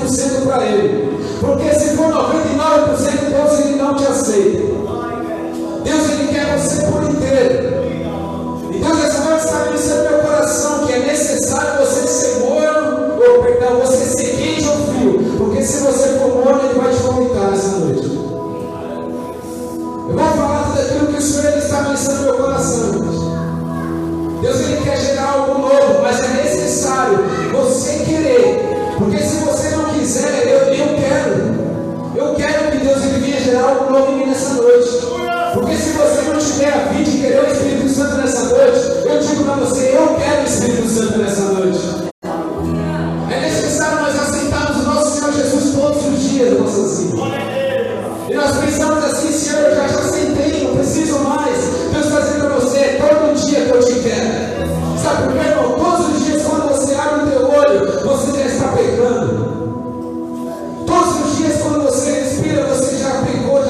Porque se você for morno, Ele vai te vomitar essa noite. Eu vou falar tudo aquilo que o Senhor Ele está pensando no meu coração. Deus Ele quer gerar algo novo, mas é necessário você querer. Porque se você não quiser, eu quero que Deus Ele venha gerar algo novo em mim nessa noite. Porque se você não tiver a fim de querer o Espírito Santo nessa noite, eu digo para você, eu quero o Espírito Santo nessa noite. É necessário nós aceitarmos o nosso Senhor Jesus todos os dias da nossa vida. E nós pensamos assim, Senhor, eu já aceitei, não preciso mais. Deus está dizendo para você, todo dia que eu te quero. Sabe por quê, irmão? Todos os dias quando você abre o teu olho, você já está pecando. Todos os dias quando você respira, você já pecou,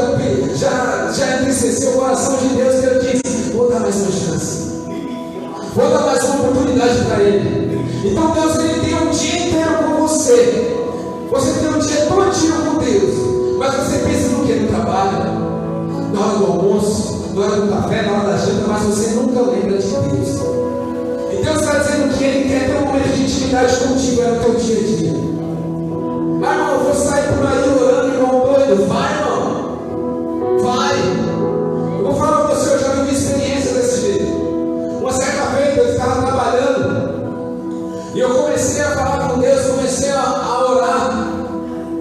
já entristeceu o coração de Deus, que Ele diz, vou dar mais uma chance. Vou dar mais uma oportunidade para Ele. Então Deus Ele tem um dia inteiro com você. Você tem um dia todinho com Deus. Mas você pensa no que? No trabalho, na hora do almoço, na hora do café, na hora da janta, mas você nunca lembra de Deus. E Deus está dizendo que Ele quer ter um momento de intimidade contigo, é no teu dia a dia. Mas irmão, eu vou sair por aí orando, irmão doido. Vai, irmão. Vai. Eu vou falar para você, eu já vivi experiência desse jeito. Uma certa vez eu estava trabalhando e eu comecei a falar com Deus, comecei a orar.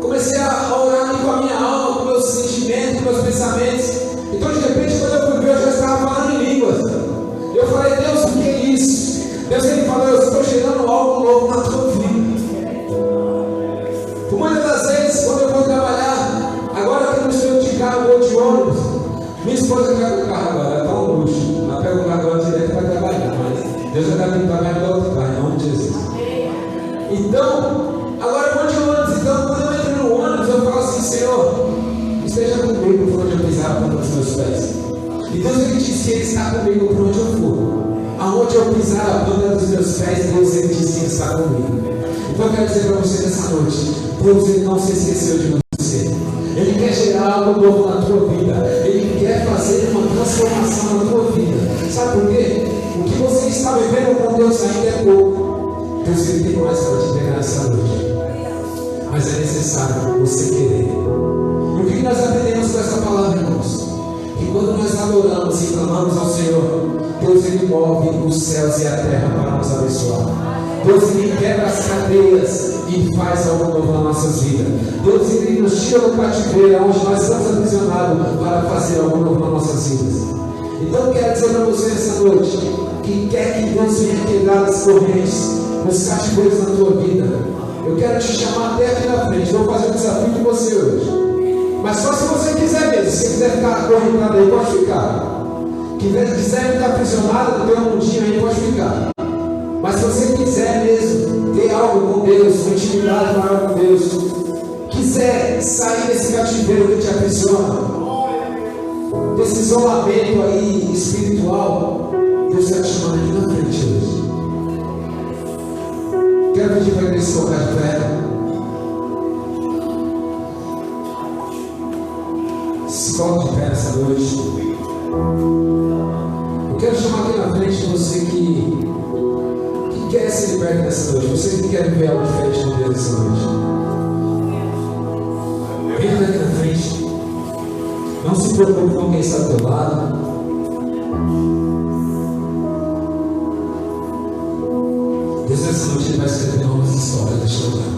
Comecei a orar ali com a minha alma, com meus sentimentos, com meus pensamentos. Então de repente quando eu fui ver, eu já estava falando em línguas. Eu falei, Deus, o que é isso? Deus Ele falou, eu estou gerando algo novo na tua vida. Por muitas das vezes, quando eu vou trabalhar, agora que eu não estou de carro ou de ônibus, minha esposa pega o carro agora, ela está um luxo. Ela pega o carro agora direto para trabalhar, mas Deus já está vindo para me outro carro, em nome de Jesus. Então, agora eu vou de ônibus, então quando eu entro no ônibus, eu falo assim, Senhor, esteja comigo por onde eu pisar, por onde os meus pés. E Deus Ele diz que Ele está comigo por onde eu for. Aonde eu pisar a planta dos meus pés, Deus Ele diz que Ele está comigo. Então eu quero dizer para você nessa noite, Deus Ele não se esqueceu de você. Ele quer gerar algo novo na tua vida. Ele quer fazer uma transformação na tua vida. Sabe por quê? O que você está vivendo com Deus ainda é pouco. Deus Ele tem mais para te pegar nessa noite. Mas é necessário você querer. E o que nós aprendemos com essa palavra, irmãos? Que quando nós adoramos e clamamos ao Senhor, Deus Ele move os céus e a terra para nos abençoar. Deus Ele quebra as cadeias e faz algo novo nas nossas vidas. Deus Ele nos tira do cativeiro, onde nós estamos aprisionados, para fazer algo novo nas nossas vidas. Então eu quero dizer para você essa noite, que quer que Deus venha quebrar as correntes, os cativeiros na tua vida, eu quero te chamar até aqui na frente. Eu vou fazer um desafio com você hoje. Mas só se você quiser mesmo. Se você quiser ficar acorrentado aí, pode ficar. Quiser ficar aprisionado no teu mundinho aí, pode ficar. Mas se você quiser mesmo ter algo com Deus, uma intimidade maior com Deus, quiser sair desse cativeiro que te aprisiona, desse isolamento aí espiritual, Deus está te chamando aqui na frente hoje. Quero pedir para a igreja se colocar de pé. Se coloque de pé nessa noite. Eu quero chamar aqui na frente você que quer ser liberto nessa noite. Você que quer viver algo diferente de Deus nessa noite. Vem aqui na frente. Não se preocupe com quem está do teu lado. Deus nessa noite Ele vai escrever novas histórias. Deixa eu orar.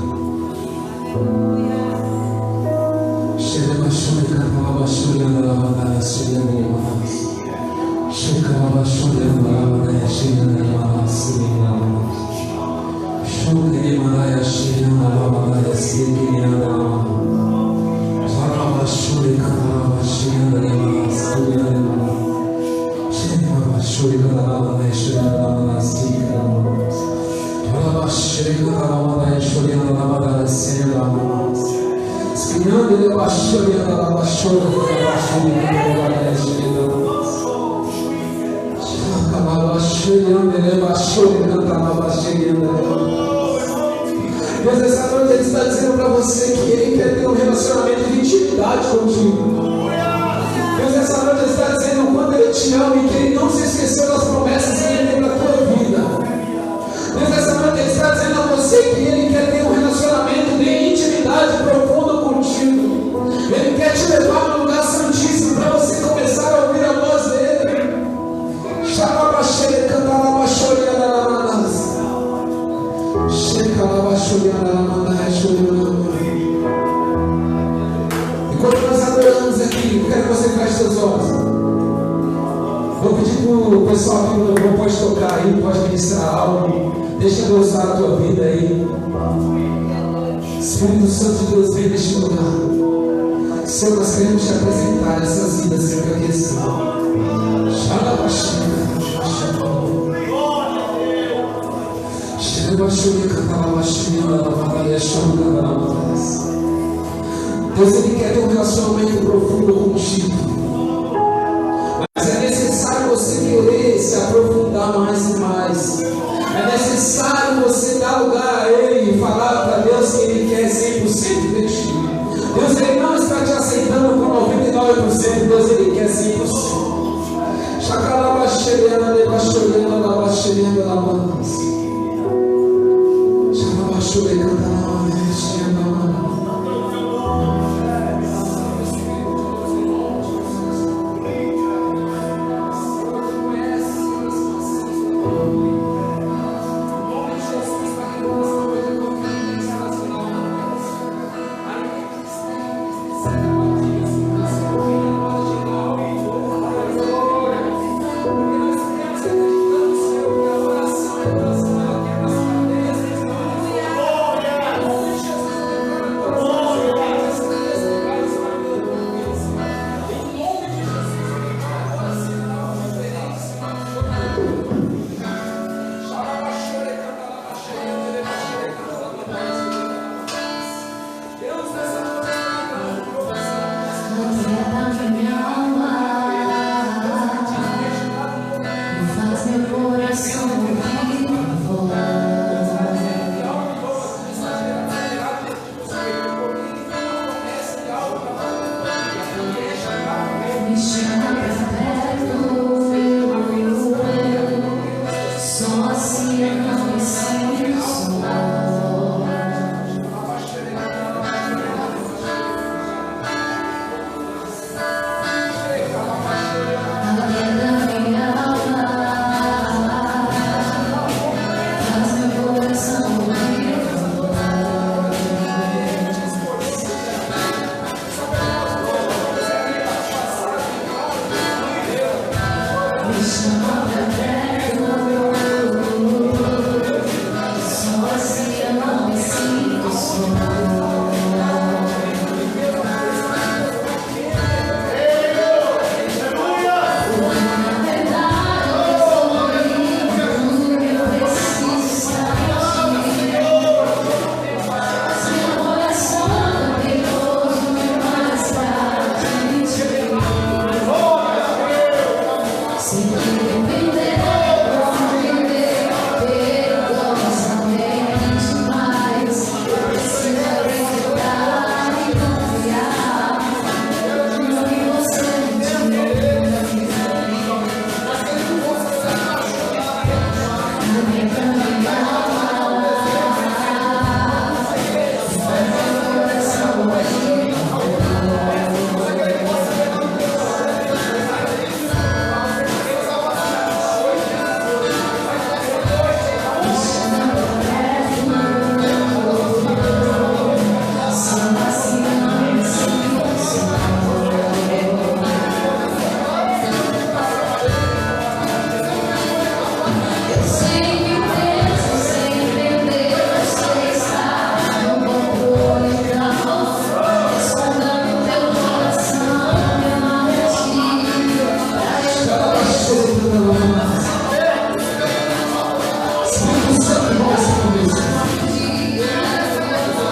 Deus essa noite Ele está dizendo para você que Ele quer ter um relacionamento de intimidade contigo. Deus essa noite Ele está dizendo o quanto Ele te ama e que Ele não se esqueceu das promessas que Ele tem para a tua vida. Deus essa noite Ele está dizendo a você que Ele quer ter um relacionamento de intimidade você feche seus olhos. Vou pedir para o pessoal aqui no louvor, pode tocar aí, pode ministrar algo. Deixa Deus usar a tua vida aí. Espírito Santo de Deus, vem neste lugar. Senhor, nós queremos te apresentar essas vidas, Senhor, que aqui estão. Deus, Ele quer ter um relacionamento profundo contigo. Mas é necessário você querer se aprofundar mais e mais. É necessário você dar lugar a Ele e falar para Deus que Ele quer 100% de ti. Deus, Ele não está te aceitando com 99%. Deus, Ele quer 100%.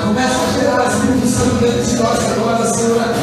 Começa a gerar Espírito Santo dentro de nós agora, Senhor.